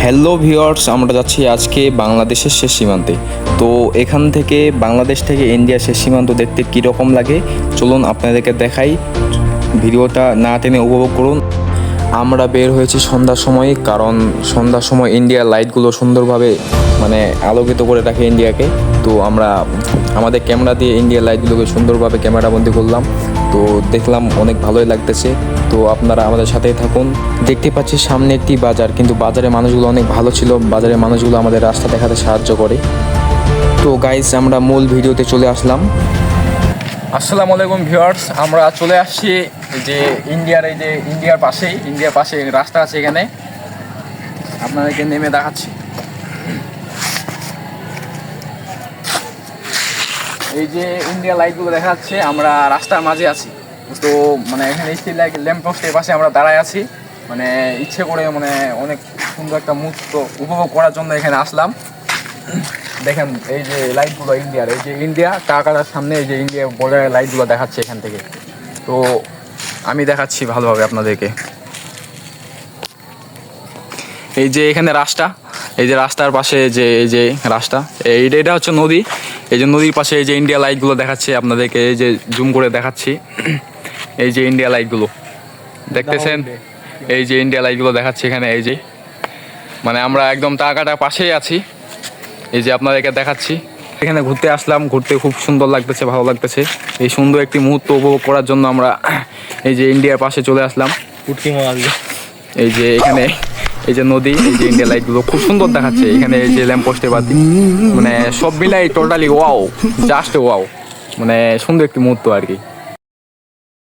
Hello viewers, আমরা যাচ্ছি আজকে বাংলাদেশের শেষ সীমান্তে। তো এখান থেকে বাংলাদেশ থেকে ইন্ডিয়ার শেষ সীমান্ত দেখতে কীরকম লাগে চলুন আপনাদেরকে দেখাই। ভিডিওটা না টেনে উপভোগ করুন। আমরা বের হয়েছি সন্ধ্যার সময়, কারণ সন্ধ্যার সময় ইন্ডিয়ার লাইটগুলো সুন্দরভাবে আলোকিত করে রাখে ইন্ডিয়াকে। তো আমরা আমাদের ক্যামেরা দিয়ে ইন্ডিয়ার লাইটগুলোকে সুন্দরভাবে ক্যামেরাবন্দি করলাম। তো দেখলাম অনেক ভালোই লাগতেছে। তো আপনারা আমাদের সাথেই থাকুন। দেখতে পাচ্ছি সামনে একটি বাজার, কিন্তু বাজারের মানুষগুলো অনেক ভালো ছিল। বাজারের মানুষগুলো আমাদের রাস্তা দেখাতে সাহায্য করে। তো গাইস, আমরা মূল ভিডিওতে চলে আসলাম। আসসালামু আলাইকুম ভিউয়ার্স, আমরা চলে আসছি যে ইন্ডিয়ার পাশে রাস্তা আছে, এখানে আপনাদেরকে নেমে দেখাচ্ছি। এই যে ইন্ডিয়া লাইটগুলো দেখা যাচ্ছে, আমরা রাস্তার মাঝে আছি। তো এখানে স্ট্রিট লাইট ল্যাম্প পোস্টের পাশে আমরা দাঁড়ায় আছি। ইচ্ছে করে অনেক সুন্দর একটা মুহূর্ত উপভোগ করার জন্য এখানে আসলাম। দেখেন এই যে লাইটগুলো ইন্ডিয়ার, এই যে ইন্ডিয়া কাকাটার সামনে এই যে ইন্ডিয়া বর্ডারের লাইটগুলো দেখাচ্ছে এখান থেকে। তো আমি দেখাচ্ছি ভালোভাবে আপনাদেরকে। এই যে এখানে রাস্তা, এই যে রাস্তার পাশে যে এই যে রাস্তা, এটা হচ্ছে নদী। এই যে নদীর পাশে এই যে ইন্ডিয়া লাইটগুলো দেখাচ্ছে আপনাদেরকে, এই যে জুম করে দেখাচ্ছি। এই যে ইন্ডিয়া লাইটগুলো দেখতেছেন, এই যে ইন্ডিয়া লাইটগুলো দেখাচ্ছে এখানে। এই যে আমরা একদম টাকাটার পাশেই আছি। এই যে আপনাদেরকে দেখাচ্ছি। এখানে ঘুরতে আসলাম, ঘুরতে খুব সুন্দর লাগতেছে, ভালো লাগতেছে। এই সুন্দর একটি মুহূর্ত উপভোগ করার জন্য আমরা এই যে ইন্ডিয়ার পাশে চলে আসলাম। এই যে এখানে এই যে নদী, এই যে ইন্ডিয়া লাইটগুলো খুব সুন্দর দেখাচ্ছে এখানে। এই যে ল্যাম্প পোস্টের বাতি, সব মিলাই টোটালি ওয়াও, জাস্ট ওয়াও। সুন্দর একটি মুহূর্ত আর কি।